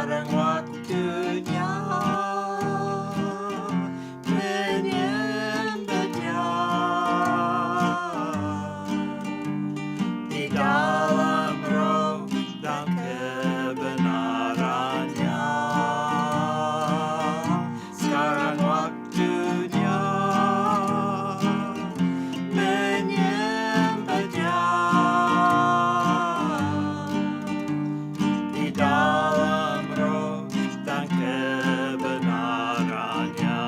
sekarang waktunya menyembah Dia di dalam roh dan kebenarannya. Sekarang waktunya menyembah Dia di dalam roh dan kebenarannya.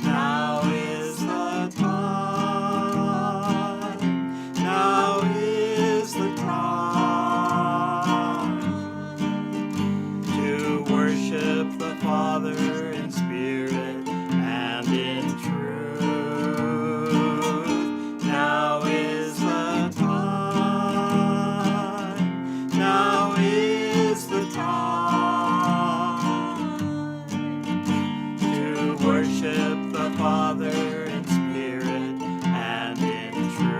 Now is the time, now is the time to worship the Father in spirit and in truth. Now is the time, now is the time to worship the Father in spirit and in truth.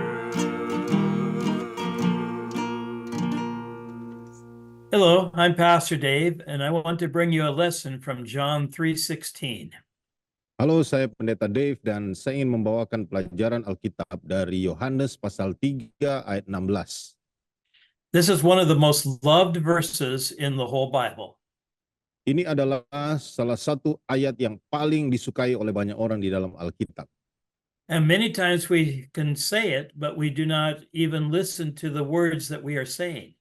Hello, I'm Pastor Dave, and I want to bring you a lesson from John 3:16. Halo, saya Pendeta Dave dan saya ingin membawakan pelajaran Alkitab dari Yohanes pasal 3 ayat 16. This is one of the most loved verses in the whole Bible. Ini adalah salah satu ayat yang paling disukai oleh banyak orang di dalam Alkitab. And many times we can say it, but we do not even listen to the words that we are saying.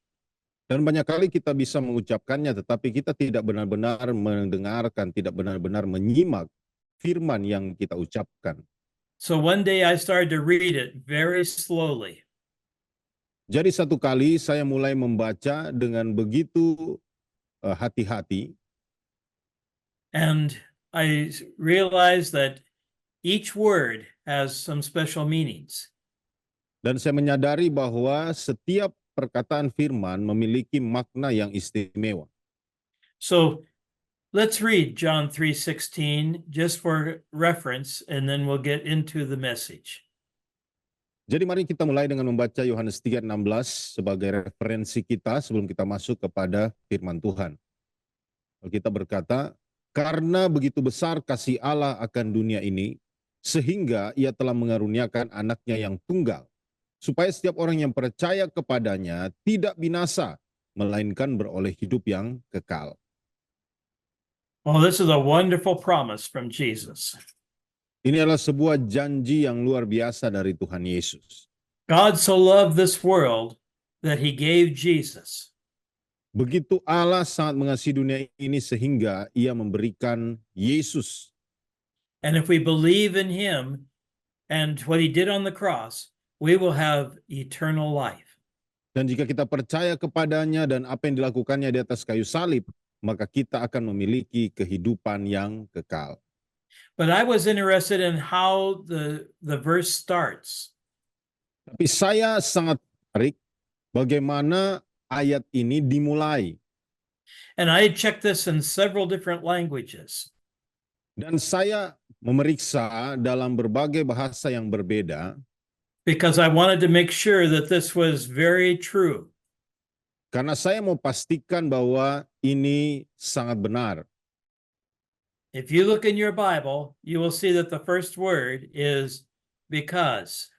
Dan banyak kali kita bisa mengucapkannya tetapi kita tidak benar-benar mendengarkan, tidak benar-benar menyimak firman yang kita ucapkan. So one day I started to read it very slowly. Jadi satu kali saya mulai membaca dengan begitu hati-hati. And I realized that each word has some special meanings. Dan saya menyadari bahwa setiap perkataan firman memiliki makna yang istimewa. So let's read John 3:16 just for reference, and then we'll get into the message. Jadi mari kita mulai dengan membaca Yohanes 3:16 sebagai referensi kita sebelum kita masuk kepada firman Tuhan. Kita berkata, karena begitu besar kasih Allah akan dunia ini, sehingga ia telah mengaruniakan anaknya yang tunggal, supaya setiap orang yang percaya kepadanya tidak binasa, melainkan beroleh hidup yang kekal. Well, this is a wonderful promise from Jesus. Ini adalah sebuah janji yang luar biasa dari Tuhan Yesus. God so loved this world that he gave Jesus. Begitu Allah sangat mengasihi dunia ini sehingga ia memberikan Yesus. And if we believe in him and what he did on the cross, we will have eternal life. Dan jika kita percaya kepadanya dan apa yang dilakukannya di atas kayu salib, maka kita akan memiliki kehidupan yang kekal. But I was interested in how the verse starts. Tapi saya sangat tertarik bagaimana ayat ini dimulai. And I checked this in several different languages. Dan saya memeriksa dalam berbagai bahasa yang berbeda. Because I wanted to make sure that this was very true. Karena saya mau pastikan bahwa ini sangat benar. If you look in your Bible, you will see that the first word is because.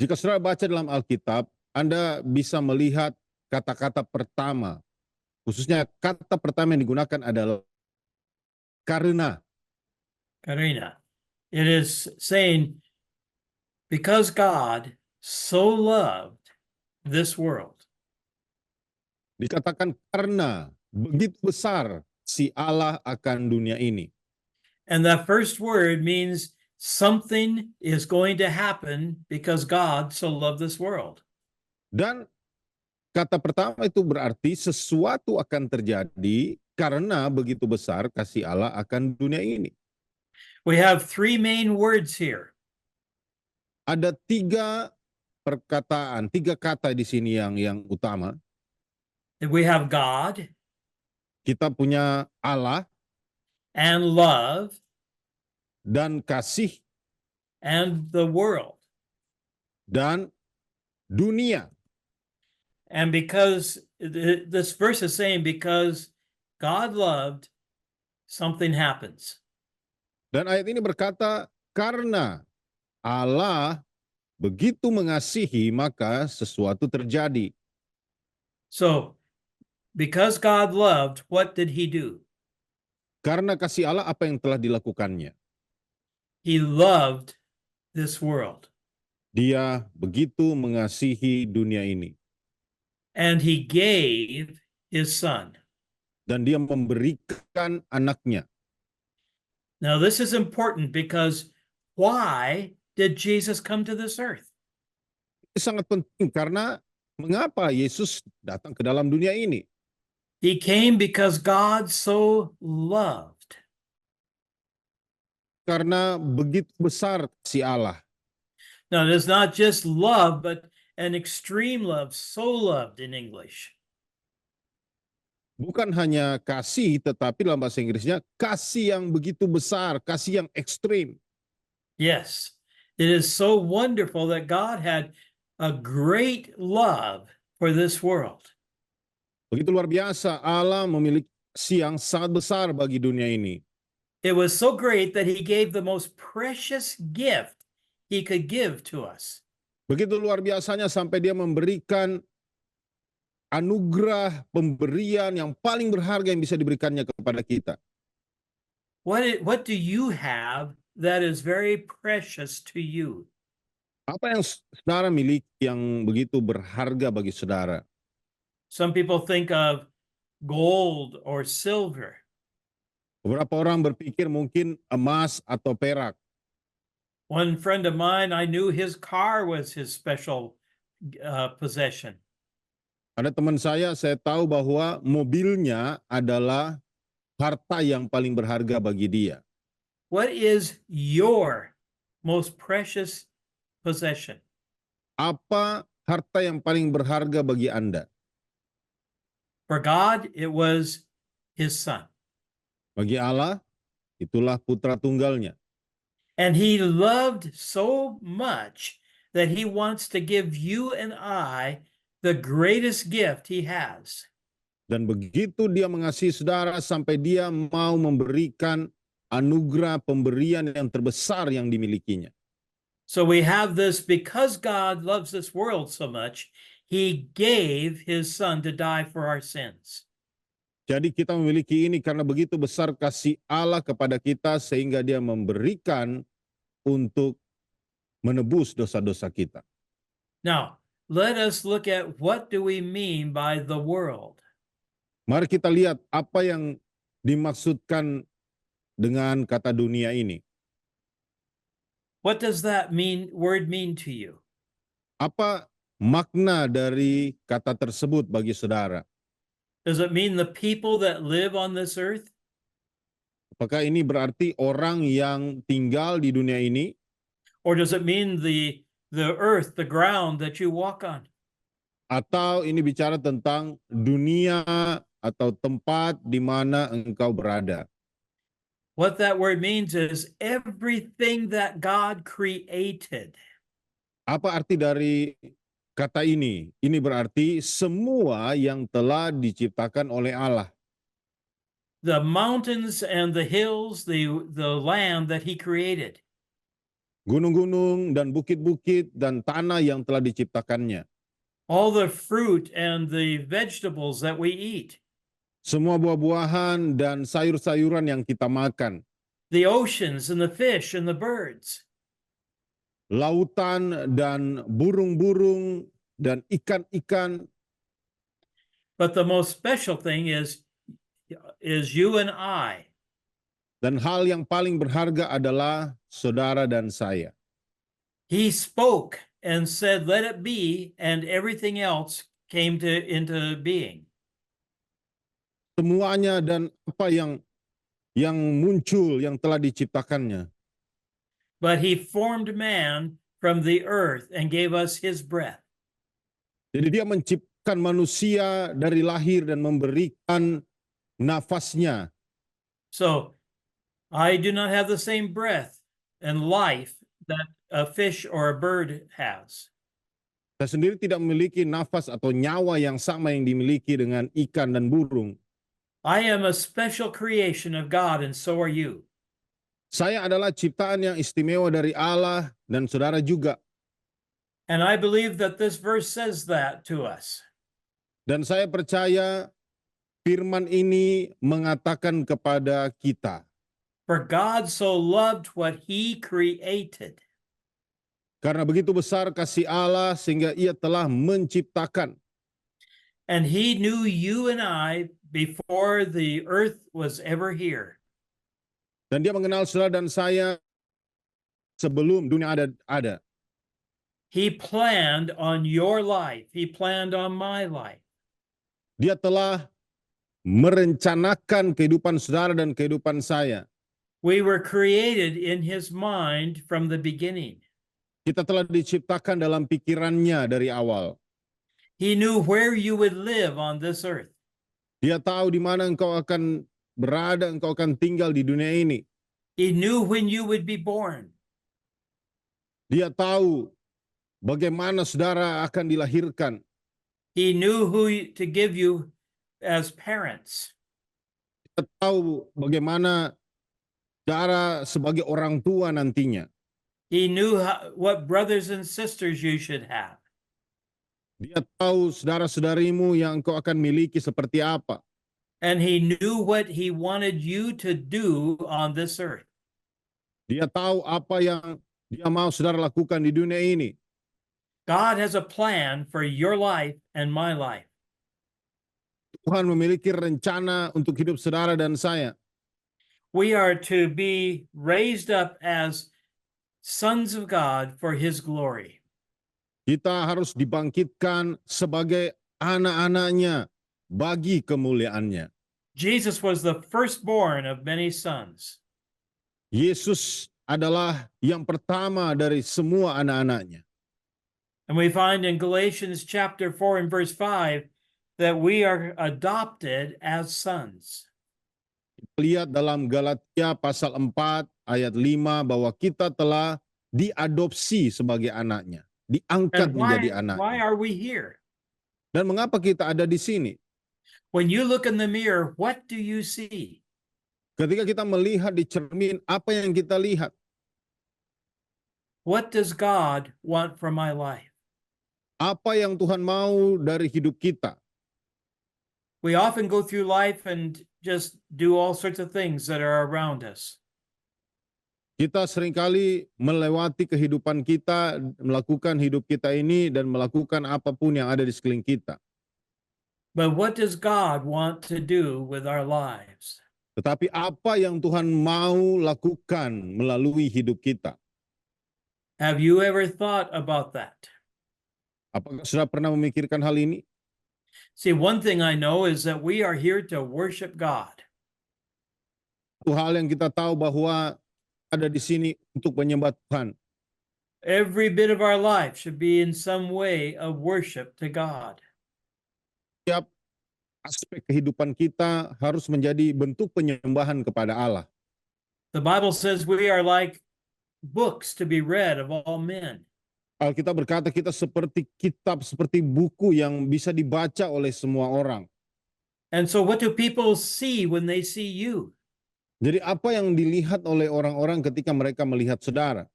Jika saudara baca dalam Alkitab, Anda bisa melihat kata-kata pertama. Khususnya kata pertama yang digunakan adalah karena. Karina. It is saying, because God so loved this world. Dikatakan karena begitu besar si Allah akan dunia ini. And that first word means something is going to happen because God so loved this world. Dan kata pertama itu berarti sesuatu akan terjadi karena begitu besar kasih Allah akan dunia ini. We have three main words here. Ada tiga perkataan, tiga kata di sini yang utama. We have God. Kita punya Allah. And love. Dan kasih. And the world. Dan dunia. And because this verse is saying, because God loved, something happens. Dan ayat ini berkata, karena Allah begitu mengasihi, maka sesuatu terjadi. So, because God loved, what did he do? Karena kasih Allah, apa yang telah dilakukannya? He loved this world. Dia begitu mengasihi dunia ini. And he gave his son. Dan dia memberikan anaknya. Now, this is important because why did Jesus come to this earth? Ini sangat penting karena mengapa Yesus datang ke dalam dunia ini? He came because God so loved. Karena begitu besar kasih Allah. Now, it is not just love, but an extreme love, so loved in English. Bukan hanya kasih, tetapi dalam bahasa Inggrisnya kasih yang begitu besar, kasih yang ekstrim. Yes, it is so wonderful that God had a great love for this world. Begitu luar biasa, Allah memiliki kasih yang sangat besar bagi dunia ini. It was so great that he gave the most precious gift he could give to us. Begitu luar biasanya sampai dia memberikan anugerah pemberian yang paling berharga yang bisa diberikannya kepada kita. What do you have that is very precious to you? Apa yang saudara miliki yang begitu berharga bagi saudara? Some people think of gold or silver. Beberapa orang berpikir mungkin emas atau perak. One friend of mine, I knew his car was his special possession. Ada teman saya tahu bahwa mobilnya adalah harta yang paling berharga bagi dia. What is your most precious possession? Apa harta yang paling berharga bagi Anda? For God, it was his son. Bagi Allah, itulah putra tunggalnya. And he loved so much that he wants to give you and I the greatest gift he has. Dan begitu dia mengasihi saudara sampai dia mau memberikan anugerah pemberian yang terbesar yang dimilikinya. So we have this because God loves this world so much, he gave his son to die for our sins. Jadi kita memiliki ini karena begitu besar kasih Allah kepada kita sehingga dia memberikan untuk menebus dosa-dosa kita. Now, let us look at what do we mean by the world. Mari kita lihat apa yang dimaksudkan dengan kata dunia ini. What does that word mean to you? Apa makna dari kata tersebut bagi saudara? Does it mean the people that live on this earth? Apakah ini berarti orang yang tinggal di dunia ini? Or does it mean the earth, the ground that you walk on? Atau ini bicara tentang dunia atau tempat di mana engkau berada? What that word means is everything that God created. Apa arti dari kata ini? Ini berarti semua yang telah diciptakan oleh Allah. The mountains and the hills, the land that he created. Gunung-gunung dan bukit-bukit dan tanah yang telah diciptakannya. All the fruit and the vegetables that we eat. Semua buah-buahan dan sayur-sayuran yang kita makan. The oceans and the fish and the birds. Lautan dan burung-burung dan ikan-ikan. But the most special thing is you and I. Dan hal yang paling berharga adalah saudara dan saya. He spoke and said, "Let it be," and everything else came into being. Semuanya dan apa yang muncul, yang telah diciptakannya. But he formed man from the earth and gave us his breath. Jadi dia menciptakan manusia dari lahir dan memberikan nafasnya. So I do not have the same breath and life that a fish or a bird has. Saya sendiri tidak memiliki nafas atau nyawa yang sama yang dimiliki dengan ikan dan burung. I am a special creation of God, and so are you. Saya adalah ciptaan yang istimewa dari Allah dan saudara juga. And I believe that this verse says that to us. Dan saya percaya firman ini mengatakan kepada kita, For God so loved what he created. karena begitu besar kasih Allah sehingga ia telah menciptakan. And he knew you and I before the earth was ever here. Dan dia mengenal saudara dan saya sebelum dunia ada. He planned on your life. He planned on my life. Dia telah merencanakan kehidupan saudara dan kehidupan saya. We were created in his mind from the beginning. Kita telah diciptakan dalam pikirannya dari awal. He knew where you would live on this earth. Dia tahu di mana engkau akan berada, engkau akan tinggal di dunia ini. He knew when you would be born. Dia tahu bagaimana saudara akan dilahirkan. He knew who to give you as parents. Dia tahu bagaimana saudara sebagai orang tua nantinya. He knew what brothers and sisters you should have. Dia tahu saudara-saudarimu yang engkau akan miliki seperti apa. And he knew what he wanted you to do on this earth. Dia tahu apa yang dia mau saudara lakukan di dunia ini. God has a plan for your life and my life. Tuhan memiliki rencana untuk hidup saudara dan saya. We are to be raised up as sons of God for his glory. Kita harus dibangkitkan sebagai anak-anaknya bagi kemuliaannya. Jesus was the firstborn of many sons. Yesus adalah yang pertama dari semua anak-anaknya. And we find in Galatians chapter 4 and verse 5 that we are adopted as sons. Lihat dalam Galatia pasal 4 ayat 5 bahwa kita telah diadopsi sebagai anaknya, diangkat And menjadi why anaknya. are we here? Dan mengapa kita ada di sini? When you look in the mirror, what do you see? Ketika kita melihat di cermin, apa yang kita lihat? What does God want for my life? Apa yang Tuhan mau dari hidup kita? We often go through life and just do all sorts of things that are around us. Kita seringkali melewati kehidupan kita, melakukan hidup kita ini, dan melakukan apapun yang ada di sekeliling kita. But what does God want to do with our lives? Tetapi apa yang Tuhan mau lakukan melalui hidup kita? Have you ever thought about that? Apakah sudah pernah memikirkan hal ini? See, one thing I know is that we are here to worship God. Satu hal yang kita tahu bahwa ada di sini untuk menyembah Tuhan. Every bit of our life should be in some way of worship to God. Setiap aspek kehidupan kita harus menjadi bentuk penyembahan kepada Allah. The Bible says we are like books to be read of all men. Alkitab berkata kita seperti kitab, seperti buku yang bisa dibaca oleh semua orang. And so what do people see when they see you? Jadi apa yang dilihat oleh orang-orang ketika mereka melihat saudara?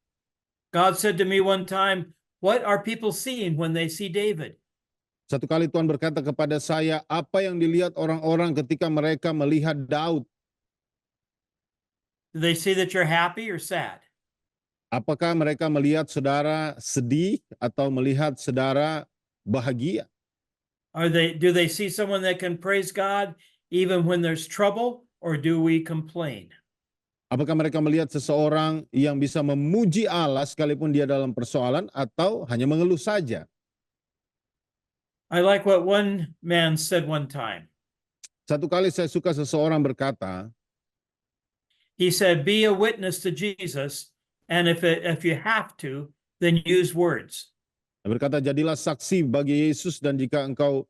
God said to me one time, what are people seeing when they see David? Satu kali Tuhan berkata kepada saya, apa yang dilihat orang-orang ketika mereka melihat Daud? Do they see that you're happy or sad? Apakah mereka melihat saudara sedih atau melihat saudara bahagia? Do they see someone that can praise God even when there's trouble, or do we complain? Apakah mereka melihat seseorang yang bisa memuji Allah sekalipun dia dalam persoalan atau hanya mengeluh saja? I like what one man said one time. Satu kali saya suka seseorang berkata, He said, be a witness to Jesus, and if you have to, then use words. dia berkata, jadilah saksi bagi Yesus dan jika engkau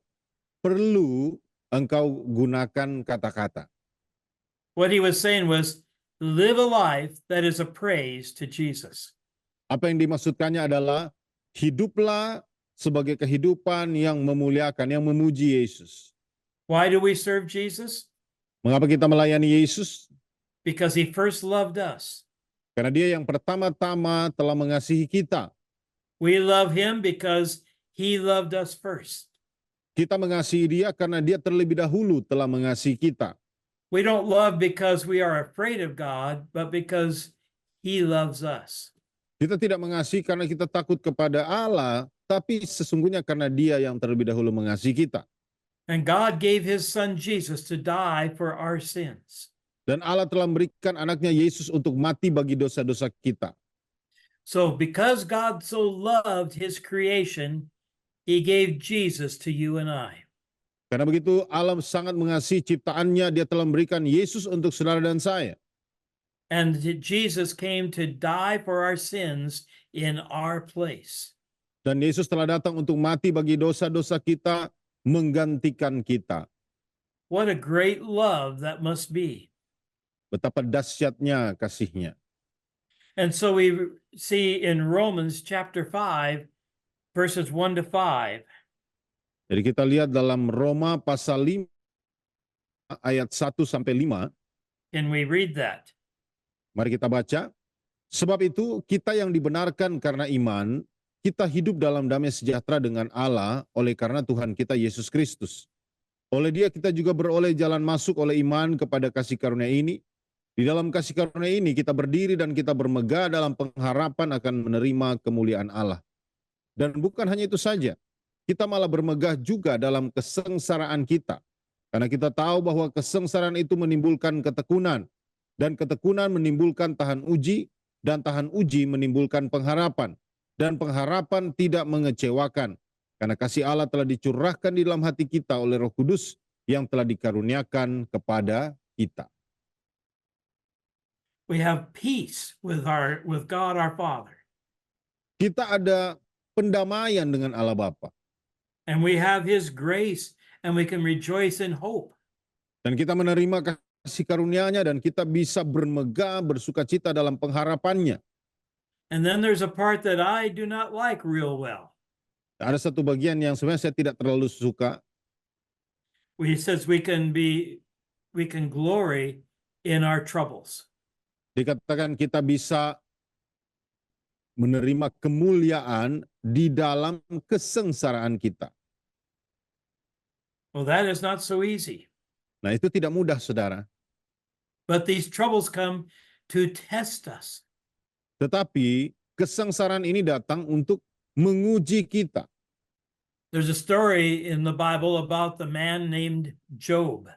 perlu, engkau gunakan kata-kata. What he was saying was, live a life that is a praise to Jesus. Apa yang dimaksudkannya adalah hiduplah sebagai kehidupan yang memuliakan, yang memuji Yesus. Why do we serve Jesus? Mengapa kita melayani Yesus? Because he first loved us. Karena dia yang pertama-tama telah mengasihi kita. We love him because he loved us first. Kita mengasihi dia karena dia terlebih dahulu telah mengasihi kita. We don't love because we are afraid of God, but because he loves us. Kita tidak mengasihi karena kita takut kepada Allah, tapi sesungguhnya karena dia yang terlebih dahulu mengasihi kita. And God gave his son Jesus to die for our sins. Dan Allah telah memberikan anaknya Yesus untuk mati bagi dosa-dosa kita. So because God so loved his creation, he gave Jesus to you and I. Karena begitu Allah sangat mengasihi ciptaannya, dia telah memberikan Yesus untuk saudara dan saya. And Jesus came to die for our sins in our place. Dan Yesus telah datang untuk mati bagi dosa-dosa kita, menggantikan kita. What a great love that must be. Betapa dahsyatnya kasihnya. And so we see in Romans chapter 5, verses 1 to 5. Jadi kita lihat dalam Roma pasal 5 ayat 1 sampai 5. And we read that. Mari kita baca. Sebab itu kita yang dibenarkan karena iman, kita hidup dalam damai sejahtera dengan Allah oleh karena Tuhan kita Yesus Kristus. Oleh dia kita juga beroleh jalan masuk oleh iman kepada kasih karunia ini. Di dalam kasih karunia ini kita berdiri dan kita bermegah dalam pengharapan akan menerima kemuliaan Allah. Dan bukan hanya itu saja, kita malah bermegah juga dalam kesengsaraan kita. Karena kita tahu bahwa kesengsaraan itu menimbulkan ketekunan, dan ketekunan menimbulkan tahan uji, dan tahan uji menimbulkan pengharapan. Dan pengharapan tidak mengecewakan, karena kasih Allah telah dicurahkan di dalam hati kita oleh Roh Kudus yang telah dikaruniakan kepada kita. We have peace with God our Father. Kita ada pendamaian dengan Allah Bapa. And we have his grace, and we can rejoice in hope. Dan kita menerima kasih karunia-Nya dan kita bisa bermegah, bersukacita dalam pengharapannya. And then there's a part that I do not like real well. Ada satu bagian yang sebenarnya saya tidak terlalu suka. He says we can glory in our troubles. Dikatakan kita bisa menerima kemuliaan di dalam kesengsaraan kita. Well, that is not so easy. Nah, itu tidak mudah, saudara. But these troubles come to test us. Tetapi kesengsaraan ini datang untuk menguji kita. There's a story in the Bible about the man named Job.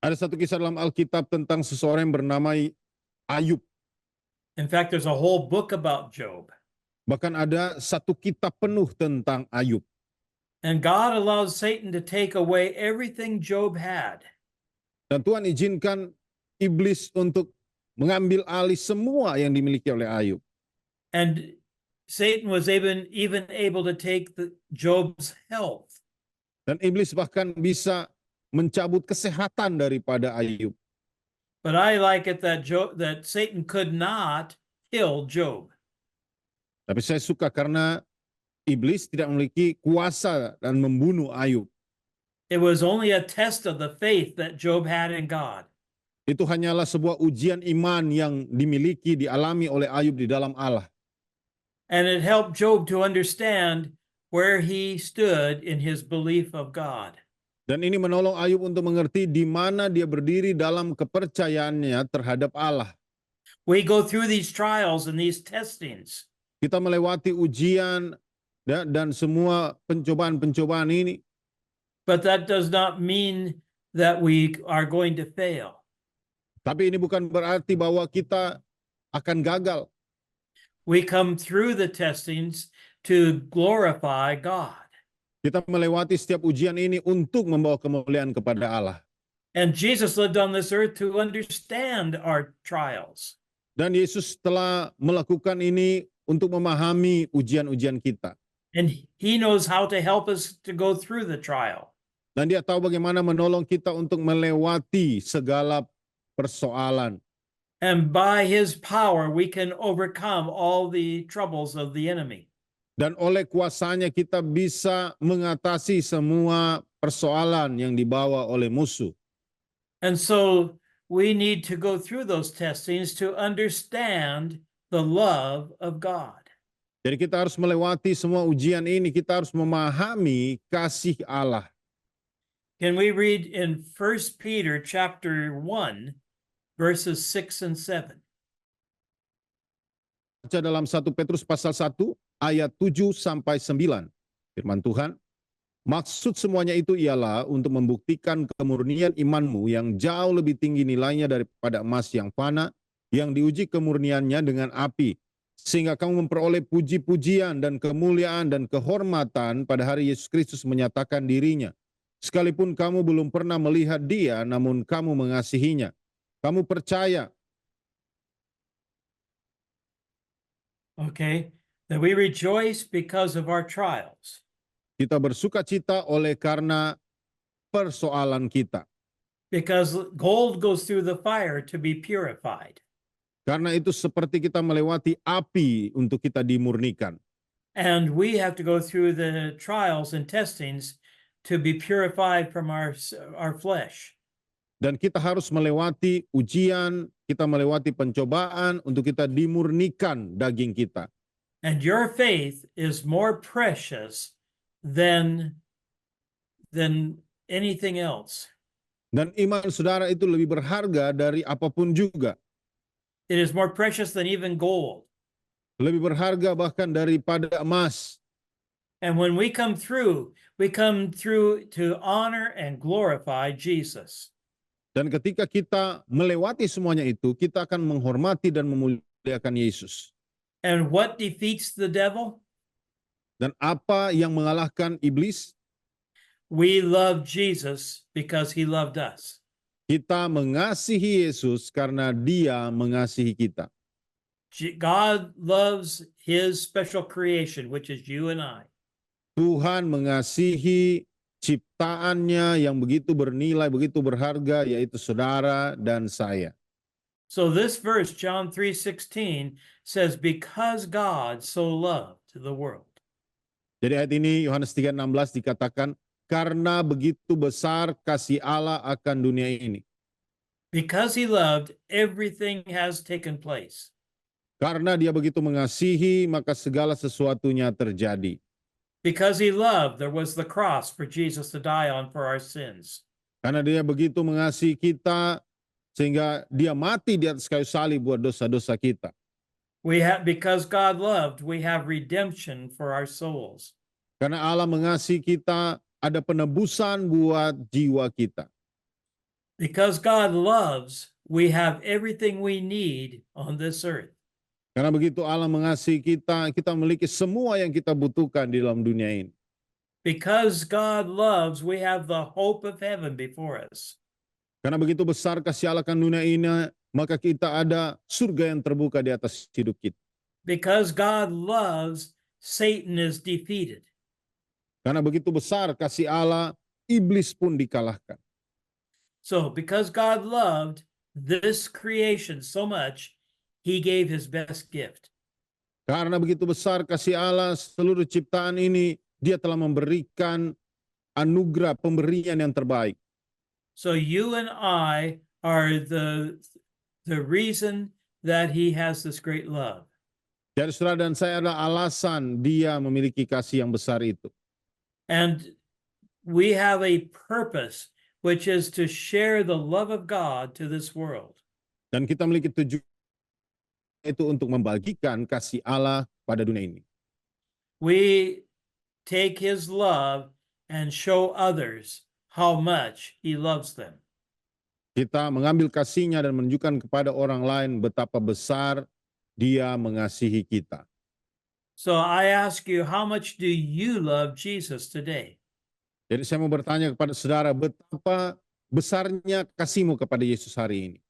Ada satu kisah dalam Alkitab tentang seseorang yang bernama Ayub. In fact, there's a whole book about Job. Bahkan ada satu kitab penuh tentang Ayub. And God allowed Satan to take away everything Job had. Dan Tuhan izinkan iblis untuk mengambil alih semua yang dimiliki oleh Ayub. And Satan was even able to take Job's health. Dan iblis bahkan bisa mencabut kesehatan daripada Ayub. But I like it that Satan could not kill Job. Tapi saya suka karena iblis tidak memiliki kuasa dan membunuh Ayub. It was only a test of the faith that Job had in God. Itu hanyalah sebuah ujian iman yang dimiliki, dialami oleh Ayub di dalam Allah. And it helped Job to understand where he stood in his belief of God. Dan ini menolong Ayub untuk mengerti di mana dia berdiri dalam kepercayaannya terhadap Allah. We go through these trials and these testings. Kita melewati ujian dan semua pencobaan-pencobaan ini. But that does not mean that we are going to fail. Tapi ini bukan berarti bahwa kita akan gagal. We come through the testings to glorify God. Kita melewati setiap ujian ini untuk membawa kemuliaan kepada Allah. And Jesus lived on this earth to understand our trials. Dan Yesus telah melakukan ini untuk memahami ujian-ujian kita. And he knows how to help us to go through the trial. Dan dia tahu bagaimana menolong kita untuk melewati segala persoalan. And by his power, we can overcome all the troubles of the enemy. Dan oleh kuasanya kita bisa mengatasi semua persoalan yang dibawa oleh musuh. And so we need to go through those testings to understand the love of God. Jadi kita harus melewati semua ujian ini, kita harus memahami kasih Allah. Can we read in 1 Peter chapter 1, verses 6 and 7? Baca dalam 1 Petrus pasal 1 ayat 7 sampai 9. Firman Tuhan, maksud semuanya itu ialah untuk membuktikan kemurnian imanmu yang jauh lebih tinggi nilainya daripada emas yang fana, yang diuji kemurniannya dengan api, sehingga kamu memperoleh puji-pujian dan kemuliaan dan kehormatan pada hari Yesus Kristus menyatakan dirinya. Sekalipun kamu belum pernah melihat dia, namun kamu mengasihinya. Kamu percaya. Okay, that we rejoice because of our trials. Kita bersuka cita oleh karena persoalan kita. Because gold goes through the fire to be purified. Karena itu seperti kita melewati api untuk kita dimurnikan. And we have to go through the trials and testings to be purified from our flesh. Dan kita harus melewati ujian, kita melewati pencobaan untuk kita dimurnikan daging kita. And your faith is more precious than anything else. Dan iman saudara itu lebih berharga dari apapun juga. It is more precious than even gold. Lebih berharga bahkan daripada emas. And when we come through to honor and glorify Jesus. Dan ketika kita melewati semuanya itu, kita akan menghormati dan memuliakan Yesus. And what defeats the devil? Dan apa yang mengalahkan iblis? We love Jesus because he loved us. Kita mengasihi Yesus karena dia mengasihi kita. God loves his special creation, which is you and I. Tuhan mengasihi ciptaannya yang begitu bernilai, begitu berharga, yaitu saudara dan saya. So this verse, John 3:16, says, because God so loved the world. Jadi ayat ini Yohanes 3:16 dikatakan, karena begitu besar kasih Allah akan dunia ini. Because he loved, everything has taken place. Karena dia begitu mengasihi, maka segala sesuatunya terjadi. Because he loved, there was the cross for Jesus to die on for our sins. Karena dia begitu mengasihi kita, sehingga dia mati di atas kayu salib buat dosa-dosa kita. Because God loved, we have redemption for our souls. Karena Allah mengasihi kita, ada penebusan buat jiwa kita. Because God loves, we have everything we need on this earth. Karena begitu Allah mengasihi kita, kita memiliki semua yang kita butuhkan di dalam dunia ini. Because God loves, we have the hope of heaven before us. Karena begitu besar kasih Allah akan dunia ini, maka kita ada surga yang terbuka di atas hidup kita. Because God loves, Satan is defeated. Karena begitu besar kasih Allah, iblis pun dikalahkan. So, because God loved this creation so much, he gave his best gift. Karena begitu besar kasih Allah, seluruh ciptaan ini, dia telah memberikan anugerah pemberian yang terbaik. So you and I are the reason that he has this great love. Jadi saudara dan saya adalah alasan dia memiliki kasih yang besar itu. And we have a purpose, which is to share the love of God to this world. Dan kita memiliki tujuan itu untuk membagikan kasih Allah pada dunia ini. We take his love and show others how much he loves them. Kita mengambil kasihnya dan menunjukkan kepada orang lain betapa besar dia mengasihi kita. So I ask you, how much do you love Jesus today? Jadi saya mau bertanya kepada saudara, betapa besarnya kasihmu kepada Yesus hari ini?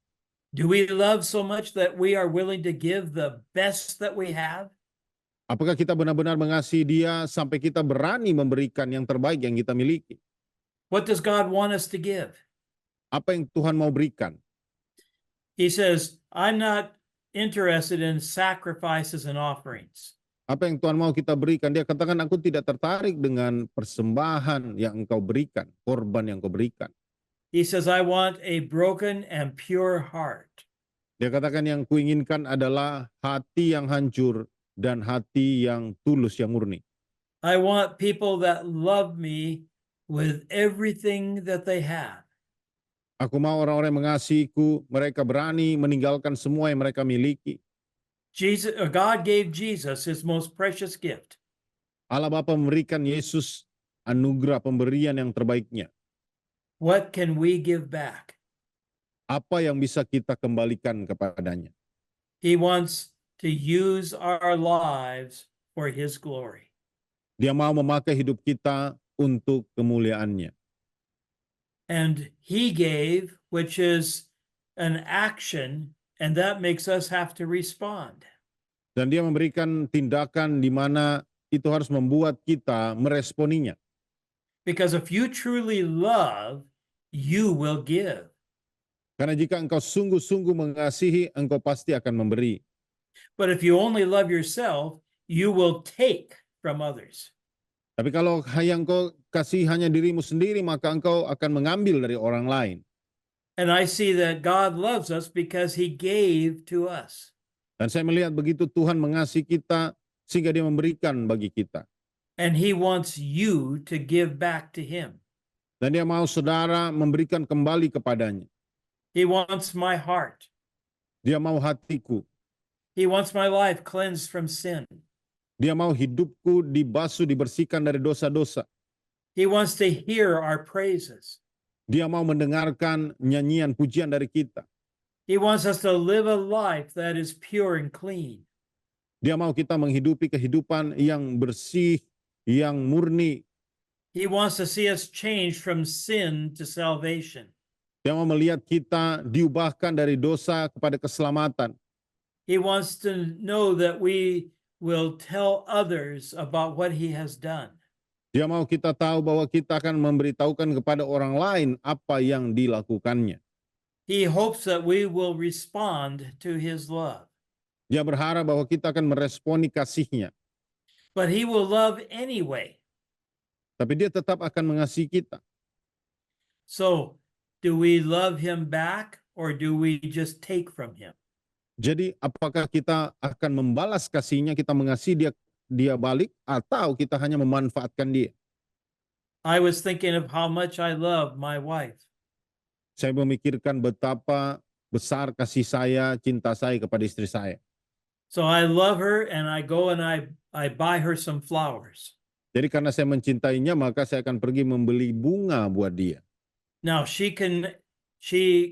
Do we love so much that we are willing to give the best that we have? Apakah kita benar-benar mengasihi dia sampai kita berani memberikan yang terbaik yang kita miliki? What does God want us to give? Apa yang Tuhan mau berikan? He says, I'm not interested in sacrifices and offerings. Apa yang Tuhan mau kita berikan? Dia katakan, aku tidak tertarik dengan persembahan yang engkau berikan, korban yang engkau berikan. He says, I want a broken and pure heart. Dia katakan yang kuinginkan adalah hati yang hancur dan hati yang tulus, yang murni. I want people that love me with everything that they have. Aku mau orang-orang yang mengasihiku, mereka berani meninggalkan semua yang mereka miliki. God gave Jesus his most precious gift. Allah Bapa memberikan Yesus anugerah pemberian yang terbaiknya. What can we give back? Apa yang bisa kita kembalikan kepadanya? He wants to use our lives for his glory. Dia mau memakai hidup kita untuk kemuliaannya. And he gave, which is an action, and that makes us have to respond. Dan dia memberikan tindakan di mana itu harus membuat kita meresponinya. Because if you truly love, you will give. Karena jika engkau sungguh-sungguh mengasihi, engkau pasti akan memberi. But if you only love yourself, you will take from others. Tapi kalau yang engkau kasih hanya dirimu sendiri, maka engkau akan mengambil dari orang lain. And I see that God loves us because he gave to us. Dan saya melihat begitu Tuhan mengasihi kita, sehingga dia memberikan bagi kita. And he wants you to give back to him. Dan dia mau saudara memberikan kembali kepadanya. He wants my heart. Dia mau hatiku. He wants my life cleansed from sin. Dia mau hidupku dibasuh, dibersihkan dari dosa-dosa. He wants to hear our praises. Dia mau mendengarkan nyanyian pujian dari kita. He wants us to live a life that is pure and clean. Dia mau kita menghidupi kehidupan yang bersih, yang murni. He wants to see us change from sin to salvation. Dia mau melihat kita diubahkan dari dosa kepada keselamatan. He wants to know that we will tell others about what he has done. Dia mau kita tahu bahwa kita akan memberitahukan kepada orang lain apa yang dilakukannya. He hopes that we will respond to his love. Dia berharap bahwa kita akan meresponi kasihnya. But he will love anyway. Tapi dia tetap akan mengasihi kita. So, do we love him back or do we just take from him? Jadi apakah kita akan membalas kasihnya, kita mengasihi dia balik, atau kita hanya memanfaatkan dia? I was thinking of how much I love my wife. Saya memikirkan betapa besar kasih saya, cinta saya kepada istri saya. So I love her and I go and I buy her some flowers. Jadi karena saya mencintainya, maka saya akan pergi membeli bunga buat dia. Now she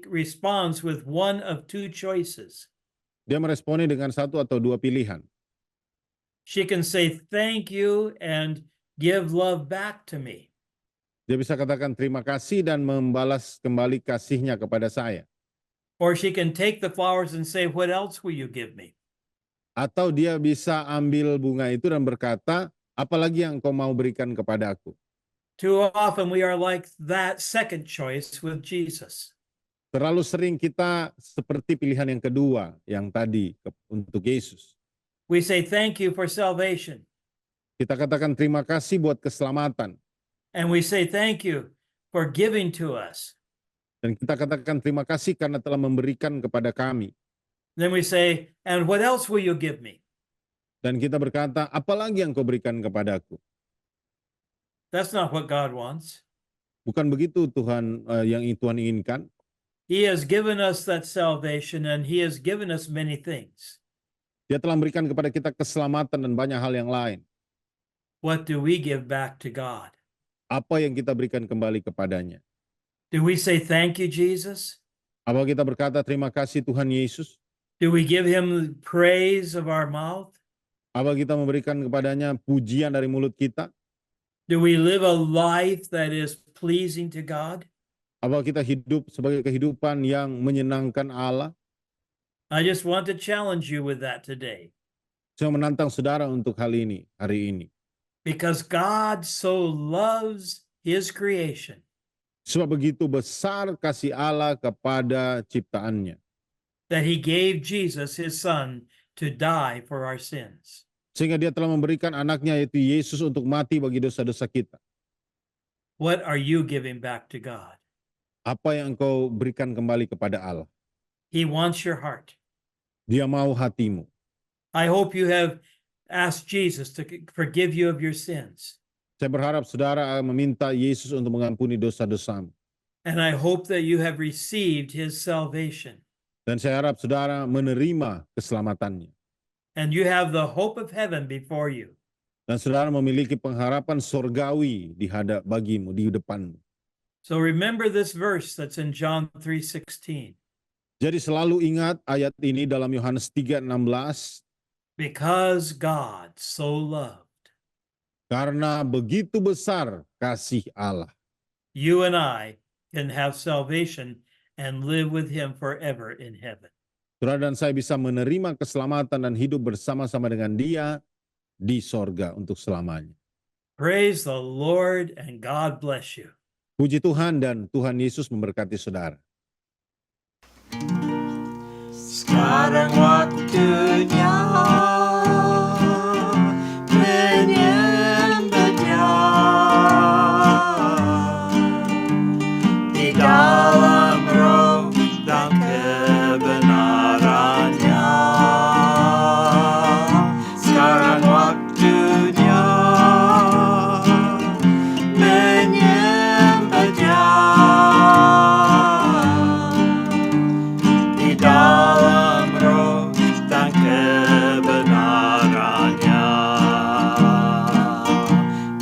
responds with one of two choices. Dia meresponi dengan satu atau dua pilihan. She can say thank you and give love back to me. Dia bisa katakan terima kasih dan membalas kembali kasihnya kepada saya. Or she can take the flowers and say, what else will you give me? Atau dia bisa ambil bunga itu dan berkata, apalagi yang kau mau berikan kepada aku? Too often we are like that second choice with Jesus. Terlalu sering kita seperti pilihan yang kedua, yang tadi untuk Yesus. We say thank you for salvation. Kita katakan terima kasih buat keselamatan. And we say thank you for giving to us. Dan kita katakan terima kasih karena telah memberikan kepada kami. Then we say, and what else will you give me? Dan kita berkata, apalagi yang kau berikan kepadaku? That's not what God wants. Bukan begitu Tuhan yang Tuhan inginkan. He has given us that salvation and he has given us many things. Dia telah memberikan kepada kita keselamatan dan banyak hal yang lain. What do we give back to God? Apa yang kita berikan kembali kepadanya? Do we say thank you, Jesus? Apa kita berkata terima kasih Tuhan Yesus? Do we give him praise of our mouth? Apa kita memberikan kepadanya pujian dari mulut kita? Do we live a life that is pleasing to God? Apa kita hidup sebagai kehidupan yang menyenangkan Allah? I just want to challenge you with that today. Saya menantang saudara untuk hal ini, hari ini. Because God so loves his creation. Sebab begitu besar kasih Allah kepada ciptaannya. That he gave Jesus, his son, to die for our sins. Sehingga dia telah memberikan anaknya yaitu Yesus untuk mati bagi dosa-dosa kita. What are you giving back to God? Apa yang engkau berikan kembali kepada Allah? He wants your heart. Dia mau hatimu. I hope you have asked Jesus to forgive you of your sins. Saya berharap saudara meminta Yesus untuk mengampuni dosa-dosamu. And I hope that you have received his salvation. Dan saya harap saudara menerima keselamatannya. And you have the hope of heaven before you. Dan saudara memiliki pengharapan sorgawi bagimu, di depanmu. So remember this verse that's in John 3:16. Jadi selalu ingat ayat ini dalam Yohanes 3:16. Because God so loved. Karena begitu besar kasih Allah. You and I can have salvation and live with him forever in heaven. Saudara dan saya bisa menerima keselamatan dan hidup bersama-sama dengan dia di sorga untuk selamanya. Praise the Lord and God bless you. Puji Tuhan dan Tuhan Yesus memberkati saudara. Sekarang waktunya menyembah Dia di dalam roh dan kebenarannya. Sekarang waktunya menyembah Dia di dalam roh dan kebenarannya.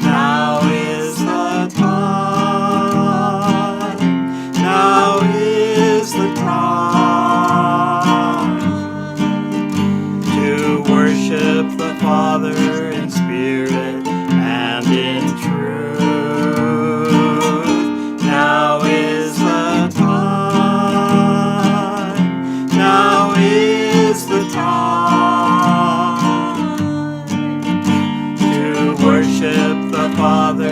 Now is the time, now is the time to worship the Father in spirit and in truth. Now is the time, now is the time to worship the Father